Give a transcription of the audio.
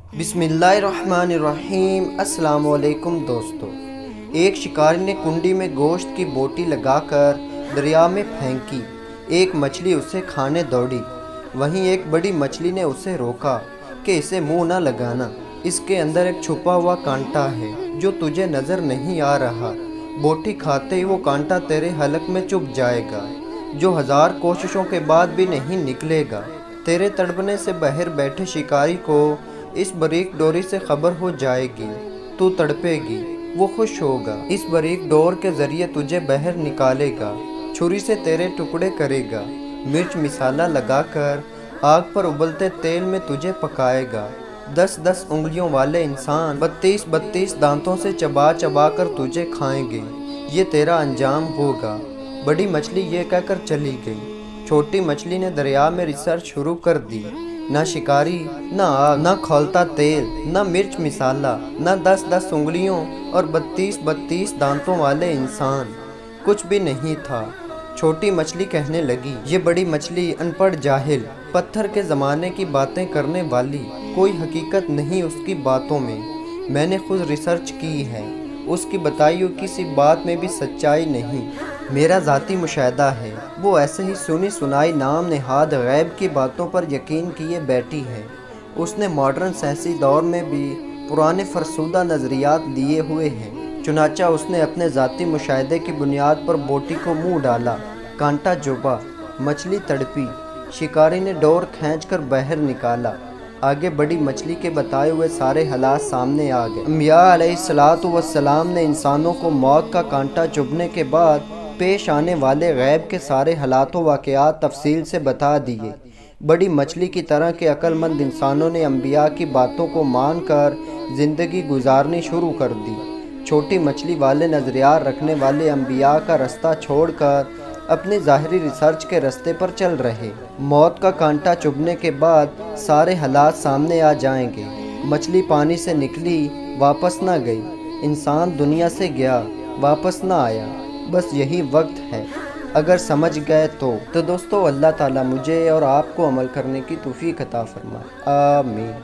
बिस्मिल्लाहिर्रहमानिर्रहीम। अस्सलाम वालेकुम दोस्तों। एक शिकारी ने कुंडी में गोश्त की बोटी लगाकर दरिया में फेंकी। एक मछली उसे खाने दौड़ी। वहीं एक बड़ी मछली ने उसे रोका कि इसे मुंह न लगाना, इसके अंदर एक छुपा हुआ कांटा है जो तुझे नज़र नहीं आ रहा। बोटी खाते ही वो कांटा तेरे हलक में चुभ जाएगा, जो 1000 कोशिशों के बाद भी नहीं निकलेगा। तेरे तड़पने से बाहर बैठे शिकारी को इस बारीक डोरी से खबर हो जाएगी। तू तड़पेगी, वो खुश होगा। इस बारीक डोर के जरिए तुझे बाहर निकालेगा, छुरी से तेरे टुकड़े करेगा, मिर्च मिसाला लगाकर आग पर उबलते तेल में तुझे पकाएगा। 10-10 उंगलियों वाले इंसान 32-32 दांतों से चबा चबा कर तुझे खाएंगे। ये तेरा अंजाम होगा। बड़ी मछली ये कहकर चली गई। छोटी मछली ने दरिया में रिसर्च शुरू कर दी। ना शिकारी, ना आग, ना खौलता तेल, ना मिर्च मिसाला, ना 10-10 उंगलियों और 32-32 दांतों वाले इंसान, कुछ भी नहीं था। छोटी मछली कहने लगी, ये बड़ी मछली अनपढ़ जाहिल, पत्थर के ज़माने की बातें करने वाली, कोई हकीकत नहीं उसकी बातों में। मैंने खुद रिसर्च की है, उसकी बताई हुई किसी बात में भी सच्चाई नहीं। मेरा ज़ाती मुशाहिदा है, वो ऐसे ही सुनी सुनाई नाम नेहाद गैब की बातों पर यकीन किए बैठी है। उसने मॉडर्न साइंसी दौर में भी पुराने फरसुदा नज़रियात लिए हुए हैं। चुनाचा उसने अपने ज़ाती मुशाहिदे की बुनियाद पर बोटी को मुंह डाला, कांटा चुभा, मछली तड़पी। शिकारी ने डोर खींचकर बाहर निकाला। आगे बड़ी मछली के बताए हुए सारे हालात सामने आ गए। अंबिया अलैहिस्सलातु वस्सलाम ने इंसानों को मौत का कांटा चुभने के बाद पेश आने वाले गैब के सारे हालात व वाक़यात तफसील से बता दिए। बड़ी मछली की तरह के अक्लमंद इंसानों ने अंबिया की बातों को मानकर ज़िंदगी गुजारनी शुरू कर दी। छोटी मछली वाले नज़रियात रखने वाले अंबिया का रास्ता छोड़कर अपनी ज़ाहिरी रिसर्च के रास्ते पर चल रहे। मौत का कांटा चुभने के बाद सारे हालात सामने आ जाएंगे। मछली पानी से निकली, वापस ना गई। इंसान दुनिया से गया, वापस ना आया। बस यही वक्त है, अगर समझ गए तो दोस्तों अल्लाह ताला मुझे और आपको अमल करने की तौफीक अता फरमाए। आमीन।